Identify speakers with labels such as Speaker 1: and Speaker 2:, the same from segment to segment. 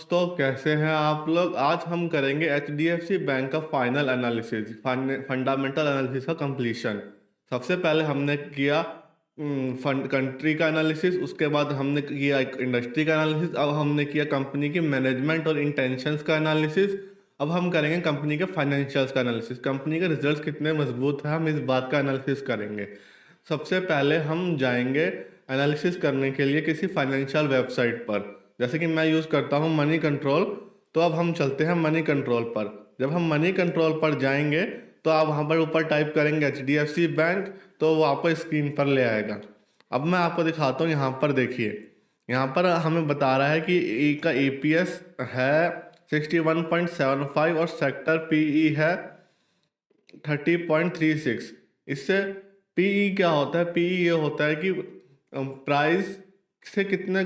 Speaker 1: दोस्तों, कैसे हैं आप लोग। आज हम करेंगे एचडीएफसी बैंक का फाइनल एनालिसिस, फंडामेंटल एनालिसिस का कंप्लीशन। सबसे पहले हमने किया फंड कंट्री का एनालिसिस, उसके बाद हमने किया इंडस्ट्री का एनालिसिस, अब हमने किया कंपनी की मैनेजमेंट और इंटेंशंस का एनालिसिस। अब हम करेंगे कंपनी के फाइनेंशियल्स का एनालिसिस, कंपनी के रिजल्ट्स कितने मजबूत है, हम इस बात का एनालिसिस करेंगे। सबसे पहले हम जाएंगे एनालिसिस करने के लिए किसी फाइनेंशियल वेबसाइट पर। जैसे कि मैं यूज़ करता हूँ मनी कंट्रोल, तो अब हम चलते हैं मनी कंट्रोल पर। जब हम मनी कंट्रोल पर जाएंगे तो आप वहाँ पर ऊपर टाइप करेंगे एचडीएफसी बैंक, तो वो आपको स्क्रीन पर ले आएगा। अब मैं आपको दिखाता हूँ, यहाँ पर देखिए, यहाँ पर हमें बता रहा है कि ई का ईपीएस है 61.75 और सेक्टर पीई है 30.36। इससे पीई क्या होता है, पीई ये होता है कि प्राइस से कितने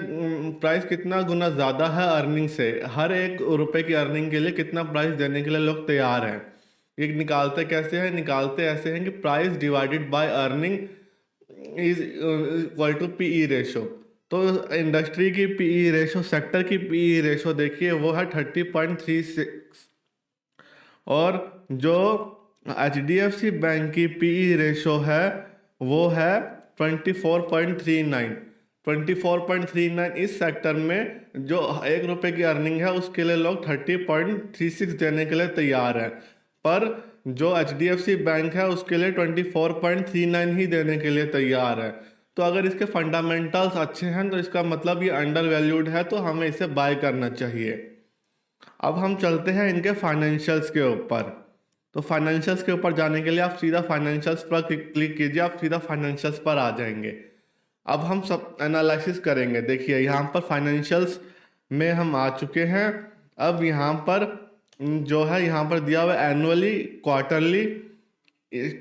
Speaker 1: प्राइस कितना गुना ज़्यादा है अर्निंग से। हर एक रुपए की अर्निंग के लिए कितना प्राइस देने के लिए लोग तैयार हैं। ये निकालते कैसे हैं, निकालते ऐसे हैं कि price divided by earning is equal to PE ratio. तो इंडस्ट्री की पीई रेशो, सेक्टर की पीई रेशो देखिए वो है 30.36, और जो एचडीएफसी बैंक की पीई रेशो है वो है 24.39। 24.39 इस सेक्टर में जो 1 रुपए की अर्निंग है उसके लिए लोग 30.36 देने के लिए तैयार है, पर जो एचडीएफसी बैंक है उसके लिए 24.39 ही देने के लिए तैयार है। तो अगर इसके फंडामेंटल्स अच्छे हैं तो इसका मतलब ये अंडर वैल्यूड है, तो हमें इसे बाय करना चाहिए। अब हम चलते हैं इनके फाइनेंशियल्स के ऊपर। तो फाइनेंशियल्स के ऊपर जाने के लिए आप सीधा फाइनेंशियल्स पर क्लिक कीजिए, आप सीधा फाइनेंशियल्स पर आ जाएंगे। अब हम सब एनालिसिस करेंगे। देखिए यहाँ पर फाइनेंशियल्स में हम आ चुके हैं। अब यहाँ पर जो है, यहाँ पर दिया हुआ एनुअली, क्वार्टरली,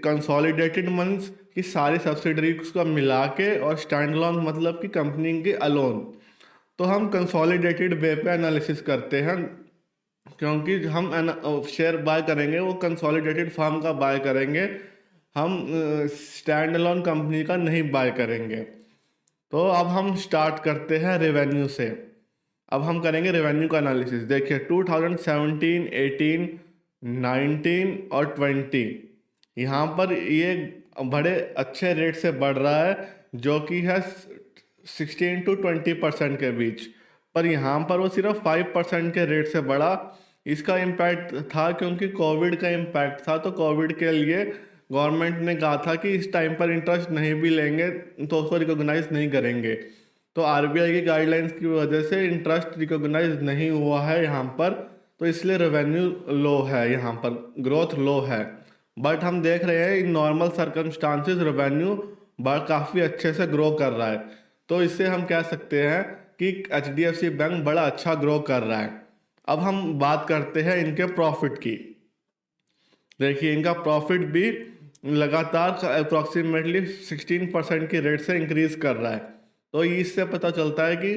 Speaker 1: कंसोलिडेटेड मंथ्स की सारी सब्सिडरीज को मिला के, और स्टैंड अलोन मतलब कि कंपनी के अलोन। तो हम कंसोलिडेटेड वे पे एनालिसिस करते हैं, क्योंकि हम शेयर बाय करेंगे वो कंसोलिडेटेड फर्म का बाय करेंगे, हम स्टैंड अलोन कंपनी का नहीं बाय करेंगे। तो अब हम स्टार्ट करते हैं रेवेन्यू से। अब हम करेंगे रेवेन्यू का एनालिसिस। देखिए 2017, 18, 19 और 20, यहाँ पर ये बड़े अच्छे रेट से बढ़ रहा है, जो कि है 16 to 20% के बीच। पर यहाँ पर वो सिर्फ 5% के रेट से बढ़ा। इसका इम्पैक्ट था क्योंकि कोविड का इम्पैक्ट था, तो कोविड के लिए गवर्नमेंट ने कहा था कि इस टाइम पर इंटरेस्ट नहीं भी लेंगे तो उसको रिकॉग्नाइज नहीं करेंगे। तो आरबीआई की गाइडलाइंस की वजह से इंटरेस्ट रिकॉग्नाइज नहीं हुआ है यहाँ पर, तो इसलिए रेवेन्यू लो है, यहाँ पर ग्रोथ लो है। बट हम देख रहे हैं इन नॉर्मल सर्कमस्टांसिस रेवेन्यू काफ़ी अच्छे से ग्रो कर रहा है। तो इससे हम कह सकते हैं कि एचडीएफसी बैंक बड़ा अच्छा ग्रो कर रहा है। अब हम बात करते हैं इनके प्रॉफिट की। देखिए इनका प्रॉफिट भी लगातार अप्रॉक्सीमेटली 16% की रेट से इंक्रीज कर रहा है। तो इससे पता चलता है कि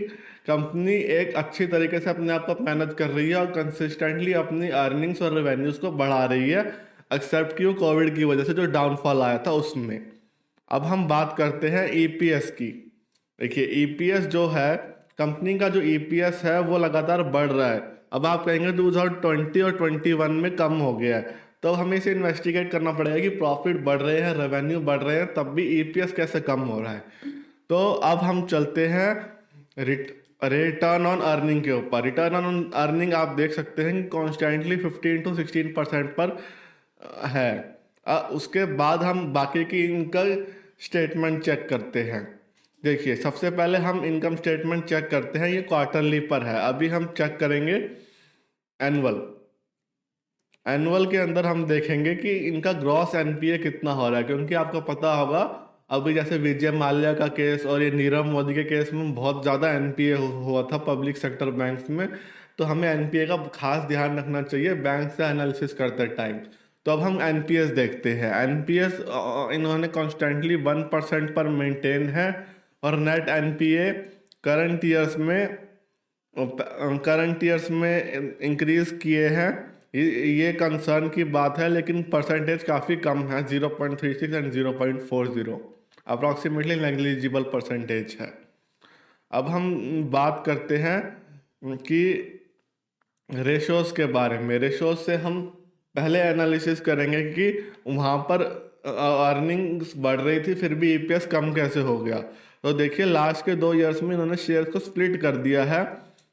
Speaker 1: कंपनी एक अच्छी तरीके से अपने आप को मैनेज कर रही है और कंसिस्टेंटली अपनी अर्निंग्स और रेवेन्यूज को बढ़ा रही है, एक्सेप्ट कि वो कोविड की वजह से जो डाउनफॉल आया था उसमें। अब हम बात करते हैं ईपीएस की। देखिए ईपीएस जो है, कंपनी का जो ईपीएस है वो लगातार बढ़ रहा है। अब आप कहेंगे 2020 और 21 में कम हो गया है, तो हमें इसे इन्वेस्टिगेट करना पड़ेगा कि प्रॉफिट बढ़ रहे हैं, रेवेन्यू बढ़ रहे हैं, तब भी ईपीएस कैसे कम हो रहा है। तो अब हम चलते हैं रिटर्न ऑन अर्निंग के ऊपर। रिटर्न ऑन अर्निंग आप देख सकते हैं कि कॉन्स्टेंटली 15 to 16% पर है। उसके बाद हम बाकी की इनकम स्टेटमेंट चेक करते हैं। देखिए सबसे पहले हम इनकम स्टेटमेंट चेक करते हैं, ये क्वार्टरली पर है। अभी हम चेक करेंगे एनुअल। एनुअल के अंदर हम देखेंगे कि इनका ग्रॉस एनपीए कितना हो रहा है, क्योंकि आपको पता होगा अभी जैसे विजय माल्या का केस और ये नीरव मोदी के केस में बहुत ज़्यादा एनपीए हुआ था पब्लिक सेक्टर बैंक्स में। तो हमें एनपीए का खास ध्यान रखना चाहिए बैंक से एनालिसिस करते टाइम। तो अब हम एनपीएस देखते हैं। एनपीएस इन्होंने कॉन्स्टेंटली 1% पर मेंटेन है, और नेट एनपीए करंट ईयर्स में इंक्रीज किए हैं। ये कंसर्न की बात है, लेकिन परसेंटेज काफ़ी कम है, 0.36 एंड 0.40, अप्रॉक्सीमेटली नेग्लिजिबल परसेंटेज है। अब हम बात करते हैं कि रेशोज़ के बारे में, रेशोज़ से हम पहले एनालिसिस करेंगे कि वहाँ पर अर्निंग्स बढ़ रही थी फिर भी ईपीएस कम कैसे हो गया। तो देखिए लास्ट के 2 ईयर्स में इन्होंने शेयर को स्प्लिट कर दिया है,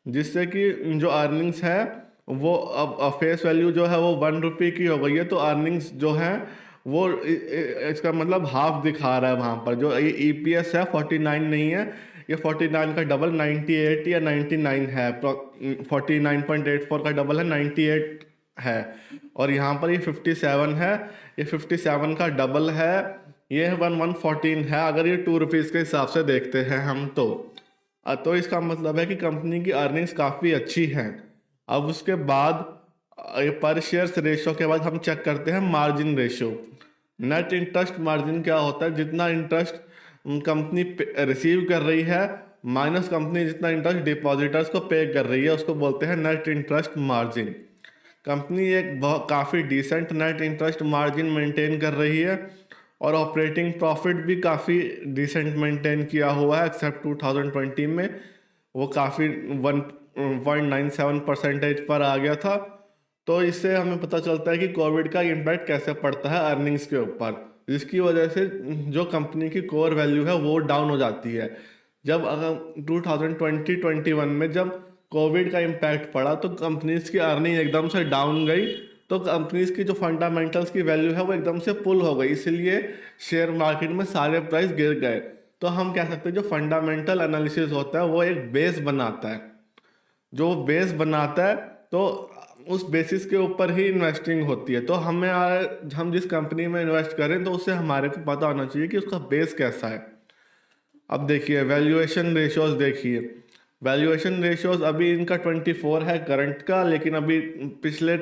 Speaker 1: जिससे कि जो अर्निंग्स है वो अब फेस वैल्यू जो है वो 1 रुपये की हो गई है। तो अर्निंग्स जो है वो इसका मतलब हाफ दिखा रहा है वहाँ पर। जो ये ईपीएस है 49 नहीं है, ये 49 का डबल 98 या 99 है। 49.84 का डबल है 98 है, और यहाँ पर ये 57 है, ये 57 का डबल है, ये 114 है। अगर ये 2 रुपीज़ के हिसाब से देखते हैं हम तो इसका मतलब है कि कंपनी की अर्निंग्स काफ़ी अच्छी हैं। अब उसके बाद पर शेयर्स रेशो के बाद हम चेक करते हैं margin ratio. Net interest margin क्या होता है? जितना इंटरेस्ट कंपनी रिसीव कर रही है माइनस कंपनी जितना इंटरेस्ट डिपॉजिटर्स को पे कर रही है, उसको बोलते हैं नेट इंटरेस्ट मार्जिन। कंपनी एक काफ़ी decent net interest margin maintain कर रही है, और ऑपरेटिंग प्रॉफिट भी काफ़ी डिसेंट मेंटेन किया हुआ है, एक्सेप्ट 2020 में वो काफ़ी 1.97% पर आ गया था। तो इससे हमें पता चलता है कि कोविड का इम्पैक्ट कैसे पड़ता है अर्निंग्स के ऊपर, जिसकी वजह से जो कंपनी की कोर वैल्यू है वो डाउन हो जाती है। जब अगर 2020-21 में जब कोविड का इम्पैक्ट पड़ा तो कंपनीज की अर्निंग एकदम से डाउन गई, तो कंपनीज की जो फंडामेंटल्स की वैल्यू है वो एकदम से पुल हो गई, इसलिए शेयर मार्केट में सारे प्राइस गिर गए। तो हम कह सकते हैं जो फंडामेंटल एनालिसिस होता है वो एक बेस बनाता है, जो बेस बनाता है तो उस बेसिस के ऊपर ही इन्वेस्टिंग होती है। तो हम जिस कंपनी में इन्वेस्ट करें तो उससे हमारे को पता होना चाहिए कि उसका बेस कैसा है। अब देखिए वैल्यूएशन रेशियोज, देखिए वैल्यूएशन रेशियोज अभी इनका 24 है करंट का, लेकिन अभी पिछले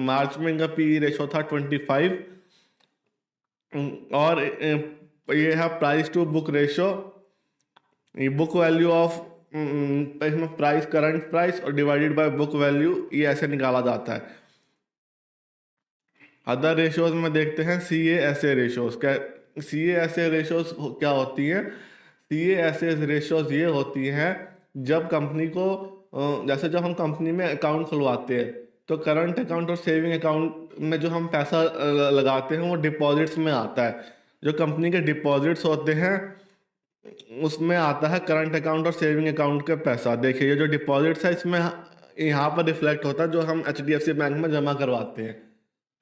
Speaker 1: मार्च में इनका पीई रेशियो था 25, और ये है प्राइस टू बुक रेशियो। ये बुक वैल्यू ऑफ इसमें प्राइस करंट प्राइस और डिवाइडेड बाय बुक वैल्यू, ये ऐसे निकाला जाता है। अदर रेशियोज में देखते हैं सी ए एस ए रेशियोज। क्या सी ए एस ए रेशियोज क्या होती है? सी ए एस ए रेशियोज ये होती हैं जब कंपनी को जैसे जब हम कंपनी में अकाउंट खुलवाते हैं तो करंट अकाउंट और सेविंग अकाउंट में जो हम पैसा लगाते हैं वो डिपॉजिट्स में आता है। जो कंपनी के डिपॉजिट्स होते हैं उसमें आता है करंट अकाउंट और सेविंग अकाउंट का पैसा। देखिए ये जो डिपॉजिट्स है इसमें यहाँ पर रिफ्लेक्ट होता है जो हम एचडीएफसी बैंक में जमा करवाते हैं।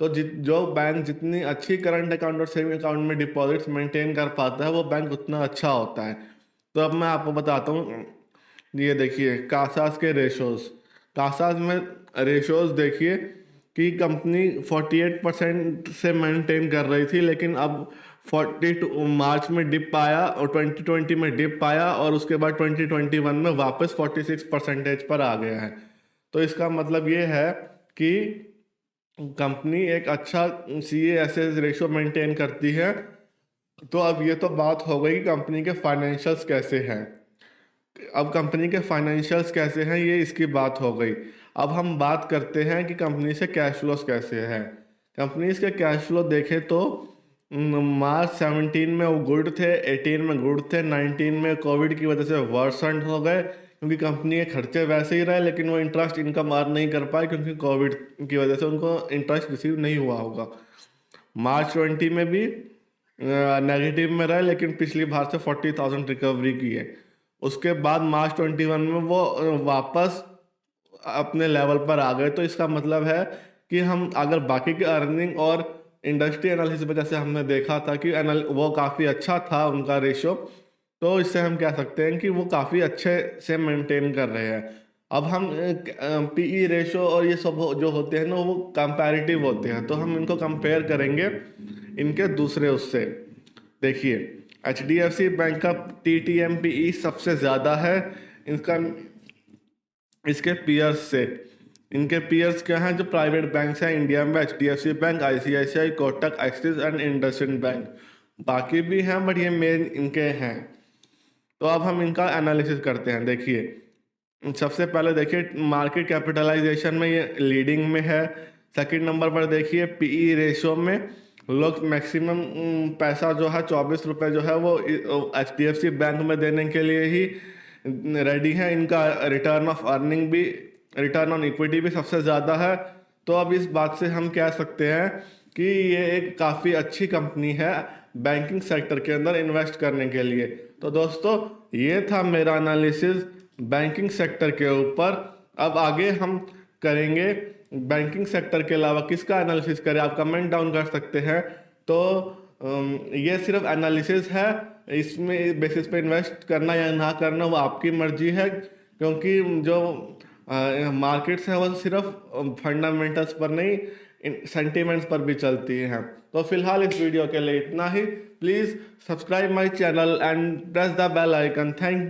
Speaker 1: तो जो बैंक जितनी अच्छी करंट अकाउंट और सेविंग अकाउंट में डिपॉजिट्स मेंटेन कर पाता है वो बैंक उतना अच्छा होता है। तो अब मैं आपको बताता हूँ, ये देखिए कासास के रेशोज। कासास में रेशोज देखिए कि कंपनी 48% से मेंटेन कर रही थी, लेकिन अब 42 मार्च में डिप आया और 2020 में डिप आया, और उसके बाद 2021 में वापस 46% पर आ गया है। तो इसका मतलब ये है कि कंपनी एक अच्छा C A S S ratio maintain करती है। तो अब ये तो बात हो गई कंपनी के फाइनेंशियल्स कैसे हैं। अब कंपनी के फाइनेंशियल्स कैसे हैं ये इसकी बात हो गई। अब हम बात करते हैं कि कंपनी से कैश फ्लोस कैसे हैं। कंपनीज के कैश फ्लो देखें तो मार्च 17 में वो गुड थे, 18 में गुड थे, 19 में कोविड की वजह से वर्सन हो गए क्योंकि कंपनी के खर्चे वैसे ही रहे, लेकिन वो इंटरेस्ट इनकम अर्न नहीं कर पाए क्योंकि कोविड की वजह से उनको इंटरेस्ट रिसीव नहीं हुआ होगा। मार्च 20 में भी नेगेटिव में रहे, लेकिन पिछली बार से 40,000 रिकवरी की है। उसके बाद मार्च 21 में वो वापस अपने लेवल पर आ गए। तो इसका मतलब है कि हम अगर बाकी के अर्निंग और इंडस्ट्री एनालिसिस में जैसे हमने देखा था कि वो काफ़ी अच्छा था उनका रेशो, तो इससे हम कह सकते हैं कि वो काफ़ी अच्छे से मेंटेन कर रहे हैं। अब हम पीई रेशो और ये सब जो होते हैं ना वो कंपैरेटिव होते हैं, तो हम इनको कंपेयर करेंगे इनके दूसरे उससे। देखिए H D F C bank का T T M P E सबसे ज़्यादा है इसका इसके पीयर्स से। इनके पीयर्स क्या हैं जो प्राइवेट बैंक्स हैं इंडिया में? H D F C bank, I C I C I, Kotak, Axis and IndusInd bank. बाकी भी हैं बट ये मेन इनके हैं। तो अब हम इनका एनालिसिस करते हैं। देखिए सबसे पहले देखिए मार्केट कैपिटलाइजेशन में ये लीडिंग में है। सेकंड नंबर पर देखिए पीई रेशो में लोग मैक्सिमम पैसा जो है 24 रुपये जो है वो H D F C bank में देने के लिए ही रेडी है। इनका रिटर्न ऑफ अर्निंग भी रिटर्न ऑन इक्विटी भी सबसे ज़्यादा है। तो अब इस बात से हम कह सकते हैं कि ये एक काफ़ी अच्छी कंपनी है बैंकिंग सेक्टर के अंदर इन्वेस्ट करने के लिए। तो दोस्तों, ये था मेरा एनालिसिस बैंकिंग सेक्टर के ऊपर। अब आगे हम करेंगे बैंकिंग सेक्टर के अलावा किसका एनालिसिस करें, आप कमेंट डाउन कर सकते हैं। तो ये सिर्फ एनालिसिस है, इसमें बेसिस पे इन्वेस्ट करना या ना करना वो आपकी मर्जी है, क्योंकि जो मार्केट्स है वो सिर्फ फंडामेंटल्स पर नहीं, सेंटिमेंट्स पर भी चलती हैं। तो फिलहाल इस वीडियो के लिए इतना ही। Please subscribe my channel and press the bell icon. Thank